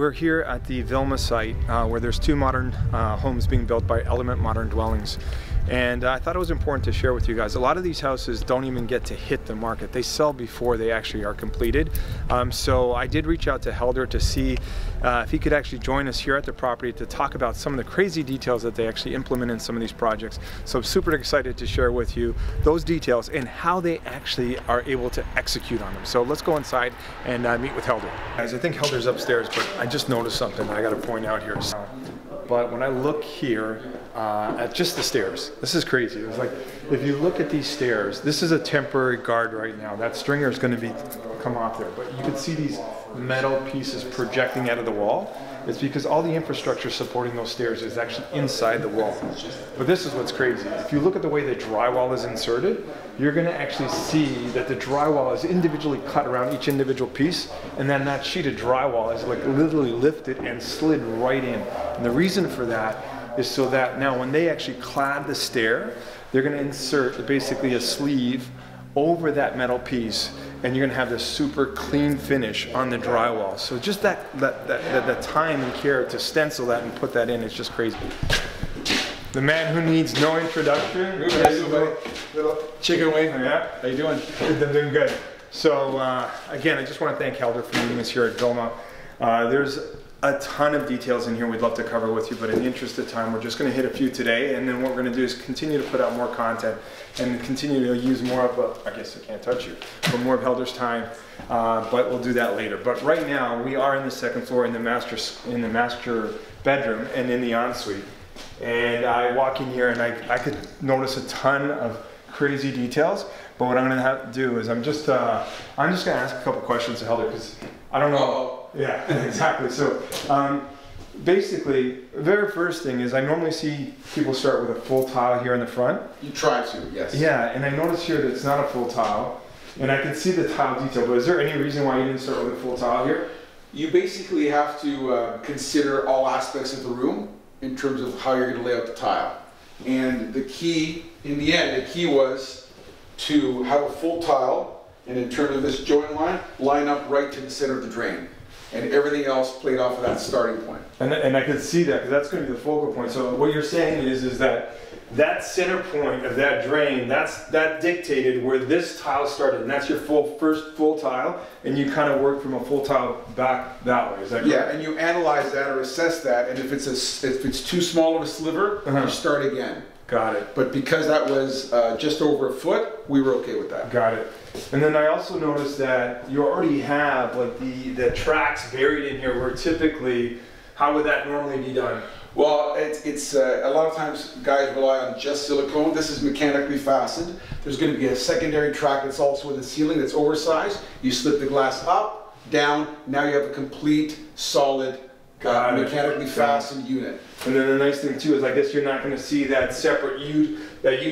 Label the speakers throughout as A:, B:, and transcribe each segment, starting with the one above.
A: we're here at the Vilma site where there's two modern homes being built by Element Modern Dwellings. And I thought it was important to share with you guys. A lot of these houses don't even get to hit the market. They sell before they actually are completed. So I did reach out to Helder to see if he could actually join us here at the property to talk about some of the crazy details that they actually implement in some of these projects. So I'm super excited to share with you those details and how they actually are able to execute on them. So let's go inside and meet with Helder. Guys, I think Helder's upstairs, but I just noticed something I got to point out here. But when I look here at just the stairs, this is crazy. It's like, if you look at these stairs, this is a temporary guard right now. That stringer is going to come off there. But you can see these metal pieces projecting out of the wall. It's because all the infrastructure supporting those stairs is actually inside the wall. But this is what's crazy. If you look at the way the drywall is inserted, you're going to actually see that the drywall is individually cut around each individual piece, and then that sheet of drywall is like literally lifted and slid right in. And the reason for that is so that now when they actually clad the stair, they're going to insert basically a sleeve over that metal piece, and you're going to have this super clean finish on the drywall. So just that time and care to stencil that and put that in is just crazy. The man who needs no introduction.
B: Little chicken wing.
A: Yeah.
B: How you doing?
A: Good, I'm doing good. So again, I just want to thank Helder for meeting us here at Vilma. There's a ton of details in here we'd love to cover with you, but in the interest of time, we're just going to hit a few today, and then what we're going to do is continue to put out more content and continue to use more of, I guess I can't touch you, but more of Helder's time, but we'll do that later. But right now, we are in the second floor in the master bedroom and in the ensuite. And I walk in here and I could notice a ton of crazy details, but what I'm going to have to do is I'm just going to ask a couple questions to Helder, because I don't know. Yeah, exactly. So basically, the very first thing is I normally see people start with a full tile here in the front.
B: You try to, yes.
A: Yeah, and I notice here that it's not a full tile, and I can see the tile detail, but is there any reason why you didn't start with a full tile here?
B: You basically have to consider all aspects of the room in terms of how you're going to lay out the tile. And the key, in the end, the key was to have a full tile, and in terms of this joint line up right to the center of the drain. And everything else played off of that starting point.
A: And I could see that, because that's going to be the focal point. So what you're saying is that center point of that drain, that dictated where this tile started, and that's your first full tile, and you kind of work from a full tile back that way. Is that correct?
B: Yeah, and you analyze that or assess that, and if it's too small of a sliver, you start again.
A: Got it.
B: But because that was just over a foot, we were okay with that.
A: Got it. And then I also noticed that you already have like the tracks buried in here, where typically, how would that normally be done?
B: Well, it's a lot of times guys rely on just silicone. This is mechanically fastened. There's going to be a secondary track that's also in the ceiling that's oversized. You slip the glass up, down. Now you have a complete, solid, mechanically fastened unit. And then the nice thing too is, I guess you're not going to see that separate U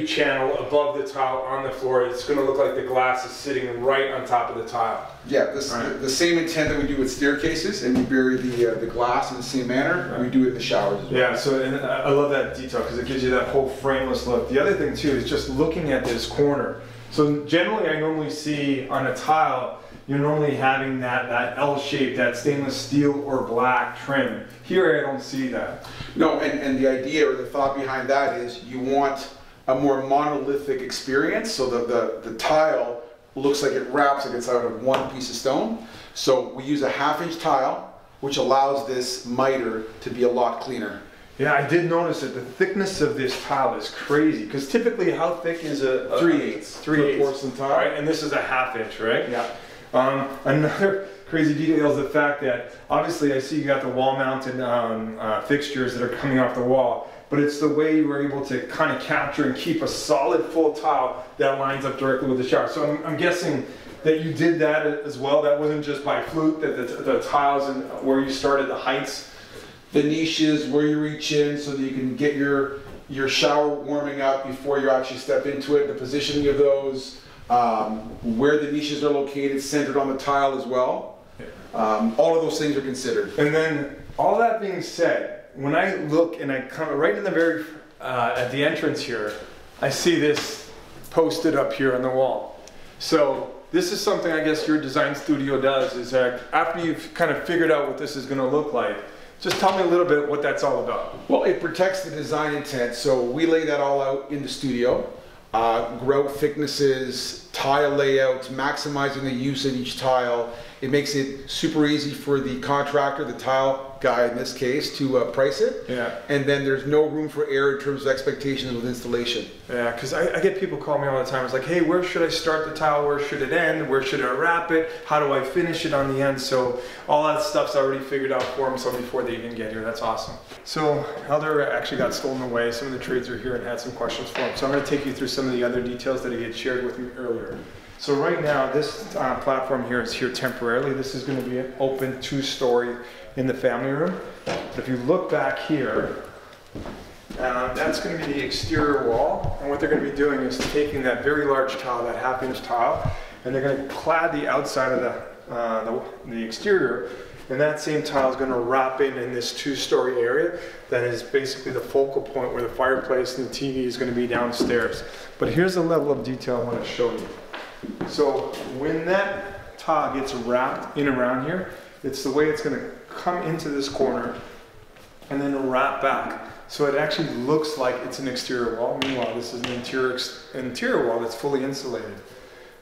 B: channel above the tile on the floor. It's going to look like the glass is sitting right on top of the tile. Yeah, the same intent that we do with staircases, and we bury the glass in the same manner, we do it in the showers as well. Yeah, so and I love that detail because it gives you that whole frameless look. The other thing too is just looking at this corner. So generally I normally see on a tile, you're normally having that L shape, that stainless steel or black trim. Here I don't see that. No, and the idea or the thought behind that is you want a more monolithic experience, so the tile looks like it wraps like it's out of one piece of stone. So we use a 1/2-inch tile, which allows this miter to be a lot cleaner. Yeah, I did notice that the thickness of this tile is crazy, because typically how thick is a 3/8 porcelain tile? Right, and this is a 1/2 inch, right? Yeah. Another crazy detail is the fact that obviously I see you got the wall mounted fixtures that are coming off the wall, but it's the way you were able to kind of capture and keep a solid full tile that lines up directly with the shower. So I'm guessing that you did that as well. That wasn't just by fluke, that the tiles and where you started, the heights, the niches where you reach in so that you can get your shower warming up before you actually step into it, the positioning of those, where the niches are located, centered on the tile as well. All of those things are considered. And then, all that being said, when I look and I come right in the very, at the entrance here, I see this posted up here on the wall. So
A: this is something I guess your design studio does, is that after you've kind of figured out what this is going to look like, just tell me a little bit what that's all about.
B: Well, it protects the design intent, so we lay that all out in the studio. Grout thicknesses, tile layouts, maximizing the use of each tile. It makes it super easy for the contractor, the tile guy in this case, to price it.
A: Yeah.
B: And then there's no room for error in terms of expectations with installation.
A: Yeah, because I get people call me all the time. It's like, hey, where should I start the tile? Where should it end? Where should I wrap it? How do I finish it on the end? So all that stuff's already figured out for them, so before they even get here. That's awesome. So Helder actually got stolen away. Some of the trades are here and had some questions for him. So I'm going to take you through some of the other details that he had shared with me earlier. So right now, this platform here is here temporarily. This is going to be an open 2-story in the family room. If you look back here, that's going to be the exterior wall. And what they're going to be doing is taking that very large tile, that 1/2-inch tile, and they're going to clad the outside of the exterior. And that same tile is going to wrap in this 2-story area that is basically the focal point where the fireplace and the TV is going to be downstairs. But here's the level of detail I want to show you. So when that tile gets wrapped in around here, it's the way it's going to come into this corner and then wrap back. So it actually looks like it's an exterior wall. Meanwhile, this is an interior wall that's fully insulated.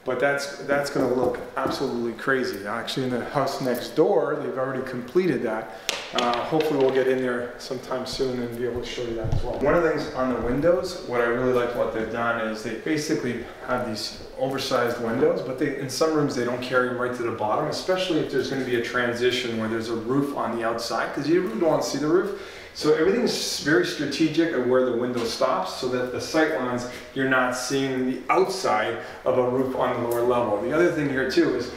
A: But that's going to look absolutely crazy. Actually, in the house next door, they've already completed that. Hopefully we'll get in there sometime soon and be able to show you that as well. One of the things on the windows, what I really like what they've done is they basically have these oversized windows, but in some rooms they don't carry them right to the bottom, especially if there's going to be a transition where there's a roof on the outside, because you really don't want to see the roof. So everything's very strategic of where the window stops, so that the sight lines, you're not seeing the outside of a roof on the lower level. The other thing here too is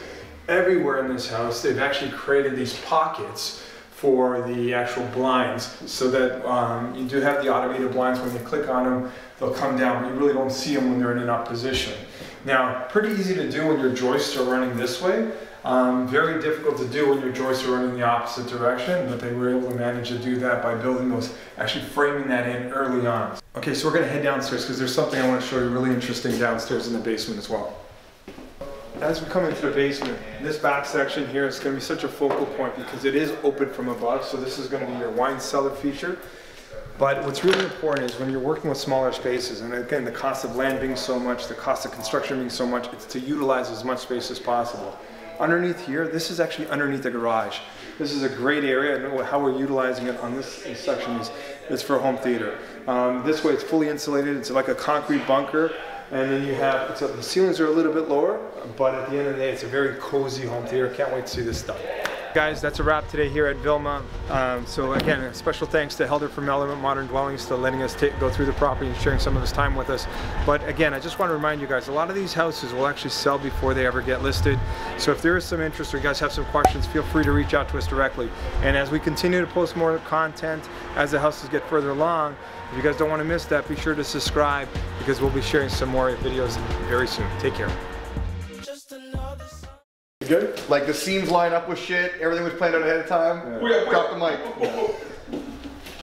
A: everywhere in this house, they've actually created these pockets for the actual blinds, so that you do have the automated blinds. When you click on them, they'll come down, but you really don't see them when they're in an up position. Now, pretty easy to do when your joists are running this way. Very difficult to do when your joists are running the opposite direction, but they were able to manage to do that by building those, actually framing that in early on. Okay, so we're going to head downstairs because there's something I want to show you really interesting downstairs in the basement as well. As we come into the basement, this back section here is going to be such a focal point because it is open from above, so this is going to be your wine cellar feature. But what's really important is when you're working with smaller spaces, and again, the cost of land being so much, the cost of construction being so much, it's to utilize as much space as possible. Underneath here, this is actually underneath the garage. This is a great area, and how we're utilizing it on this section is for home theater. This way it's fully insulated, it's like a concrete bunker, and then you have, the ceilings are a little bit lower, but at the end of the day, it's a very cozy home theater. Can't wait to see this stuff. Guys, that's a wrap today here at Vilma. So again, a special thanks to Helder from Element Modern Dwellings for letting us go through the property and sharing some of his time with us. But again, I just want to remind you guys, a lot of these houses will actually sell before they ever get listed. So if there is some interest or you guys have some questions, feel free to reach out to us directly. And as we continue to post more content as the houses get further along, if you guys don't want to miss that, be sure to subscribe because we'll be sharing some more videos very soon. Take care.
C: Good? Like the scenes line up with shit, everything was planned out ahead of time.
B: Yeah.
C: Drop the mic.